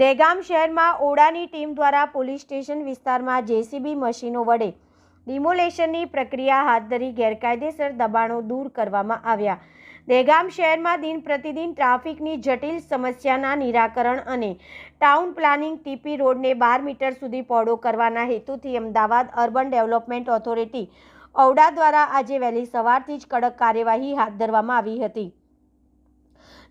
દહેગામ શહેરમાં ઓડાની ટીમ દ્વારા police station વિસ્તારમાં જેસીબી મશીનો વડે ડિમોલેશનની પ્રક્રિયા હાથ ધરી ગેરકાયદેસર દબાણો દૂર કરવામાં આવ્યા. દહેગામ શહેરમાં દિન પ્રતિદિન ટ્રાફિકની જટિલ સમસ્યાના નિરાકરણ અને ટાઉન પ્લાનિંગ ટીપી રોડને 12 મીટર સુધી પહોળો કરવાના હેતુથી Ahmedabad urban development authority AUDA દ્વારા આજે વહેલી સવારથી જ કડક કાર્યવાહી હાથ ધરવામાં આવી હતી.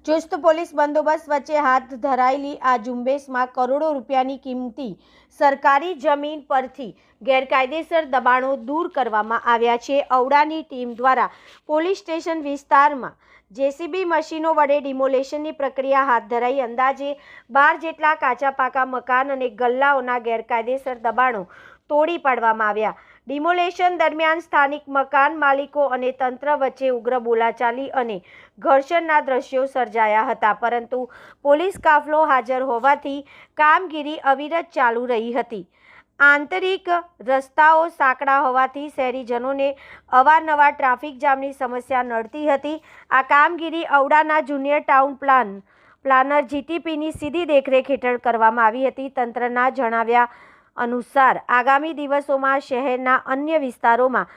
ચુસ્ત પોલીસ બંદોબસ્ત વચ્ચે હાથ ધરાયેલી આ ઝુંબેશમાં કરોડો રૂપિયાની કિંમતી સરકારી જમીન પરથી ગેરકાયદેસર દબાણો દૂર કરવામાં આવ્યા છે. ઔડાની ટીમ દ્વારા પોલીસ સ્ટેશન વિસ્તારમાં જેસીબી મશીનો વડે ડિમોલેશનની પ્રક્રિયા હાથ ધરાઈ અંદાજે 12 જેટલા કાચા પાકા મકાન અને ગલ્લાઓના ગેરકાયદેસર દબાણો તોડી પાડવામાં આવ્યા. ડિમોલેશન દરમિયાન સ્થાનિક મકાન માલિકો અને તંત્ર વચ્ચે ઉગ્ર બોલાચાલી અને ઘર્ષણના દ્રશ્યો સર્જાયા હતા, પરંતુ પોલીસ કાફલો હાજર હોવાથી કામગીરી અવિરત ચાલુ રહી હતી. આંતરિક રસ્તાઓ સાંકડા હોવાથી શહેરીજનોને અવારનવાર ટ્રાફિક જામની સમસ્યા નડતી હતી. આ કામગીરી ઔડાના જુનિયર ટાઉન પ્લાનર જીટીપીની સીધી દેખરેખ હેઠળ કરવામાં આવી હતી. તંત્રના જણાવ્યા અનુસાર આગામી દિવસોમાં શહેરના અન્ય વિસ્તારોમાં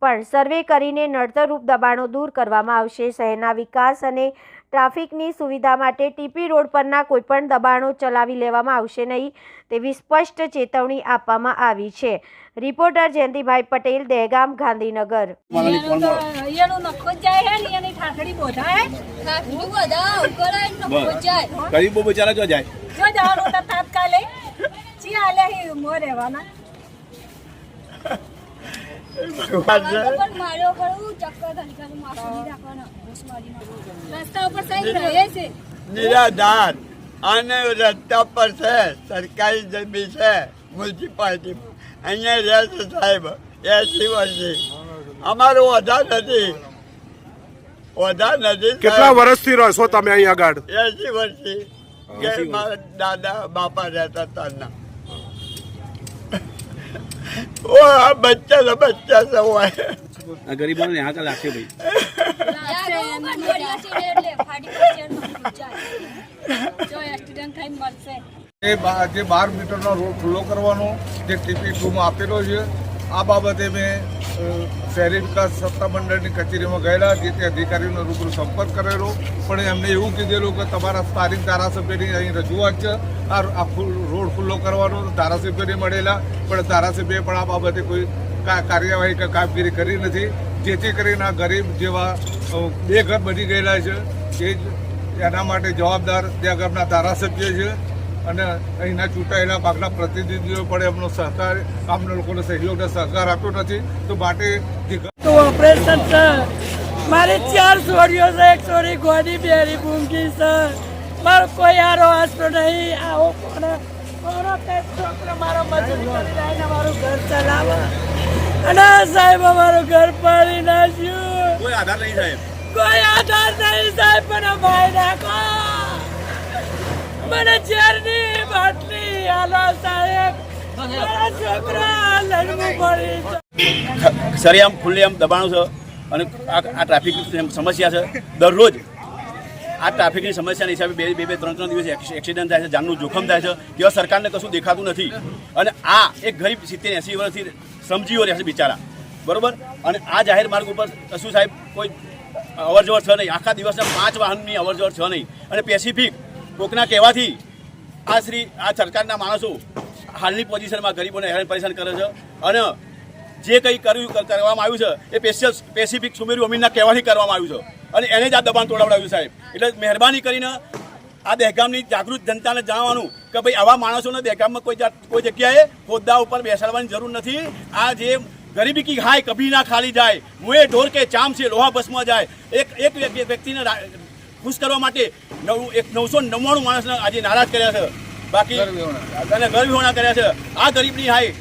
પણ સર્વે કરીને નડતરરૂપ દબાણો દૂર કરવામાં આવશે. શહેરના વિકાસ અને ટ્રાફિકની સુવિધા માટે ટીપી રોડ પરના કોઈપણ દબાણો ચલાવી લેવામાં આવશે નહીં તેવી સ્પષ્ટ ચેતવણી આપવામાં આવી છે. રિપોર્ટર જયંતિભાઈ પટેલ, દહેગામ, ગાંધીનગર. નિરાધાર અને રસ્તા પર છે, સરકારી જમીન છે, મ્યુનિસિપાલિટી અહીંયા રહે છે સાહેબ. 80 વર્ષથી અમારું ઓધા નથી. કેટલા વર્ષથી રહો છો તમે અહીંયા આગળ? 80 વર્ષથી. મારા દાદા બાપા રહેતા હતા. બચ્ચા सब है गरीबों ने यहाँ का लाखे भाई જે 12 મીટરનો રોડ ખુલ્લો કરવાનો જે ટીપી 2માં આપેલો છે, આ બાબતે મેં શહેરી વિકાસ સત્તા મંડળની કચેરીમાં ગયેલા, જે તે અધિકારીઓનો રૂબરૂ સંપર્ક કરેલો, પણ એમને એવું કીધેલું કે તમારા સ્થાનિક ધારાસભ્યની અહીં રજૂઆત છે, આ રોડ ખુલ્લો કરવાનો. ધારાસભ્યને મળેલા, પણ ધારાસભ્યએ પણ આ બાબતે કોઈ કાર્યવાહી કે કામગીરી કરી નથી, જેથી કરીને આ ગરીબ જેવા 2 ઘર બની ગયેલા છે. એ એના માટે જવાબદાર ત્યાં ગામના ધારાસભ્ય છે અને અહીંના ચૂંટાયેલા ભાગના પ્રતિનિધિઓ પણ એમનો સહકાર, ગામના લોકોને સહયોગને સહકાર આપ્યો નથી. તો માટે ઓપરેશન છે મારે 4 છોડીઓ છે, 1 છોડી ગોડી બેરી ભૂંગી છે, મારો કોઈ આરો આસરો નહીં. આવો છોકરો મારો મજૂરી કરી રહીને મારું ઘર ચલાવે અને સાહેબ અમારું ઘર પાડી નાખ્યું. કોઈ આધાર નહીં સાહેબ, કોઈ આધાર નહીં સાહેબ. પણ ભાઈ નાખો મને ઝેરની બાટલી આલો સાહેબ, મારા છોકરા લડવું પડી. સરેઆમ ખુલ્લેઆમ દબાણો છે અને આ ટ્રાફિકની સમસ્યા છે. દરરોજ આ ટ્રાફિકની સમસ્યાના હિસાબે 2-3 દિવસ એક્સિડન્ટ થાય છે, જાનનું જોખમ થાય છે. તેવા સરકારને કશું દેખાતું નથી. અને આ એક ગરીબ 70-80 વર્ષથી સમજીઓ રહેશે બિચારા, બરોબર. અને આ જાહેર માર્ગ ઉપર કશું સાહેબ કોઈ અવરજવર છે નહીં. આખા દિવસના 5 વાહનની અવરજવર છે નહીં. અને પેસિફિક કોકના કહેવાથી આ સરકારના માણસો હાલની પોઝિશનમાં ગરીબોને હેરાન પરેશાન કરે છે. અને જે કંઈ કરવામાં આવ્યું છે એ પેસિફિક સુમેરુ અમીનના કહેવાથી કરવામાં આવ્યું છે, અને એને જ આ દબાણ તોડાવડાવ્યું સાહેબ. એટલે મહેરબાની કરીને આ દહેગામની જાગૃત જનતાને જણાવવાનું કે ભાઈ આવા માણસોને દહેગામમાં કોઈ જગ્યાએ હોદ્દા ઉપર બેસાડવાની જરૂર નથી. આ જે ગરીબી કી હાય કભી ના ખાલી જાય, મુએ ઢોર કે ચામ છે લોહા ભસ્મ જાય. એક વ્યક્તિને ખુશ કરવા માટે 999 માણસને આજે નારાજ કર્યા છે, બાકી અને ગરીબ હોણા કર્યા છે. આ ગરીબની હાય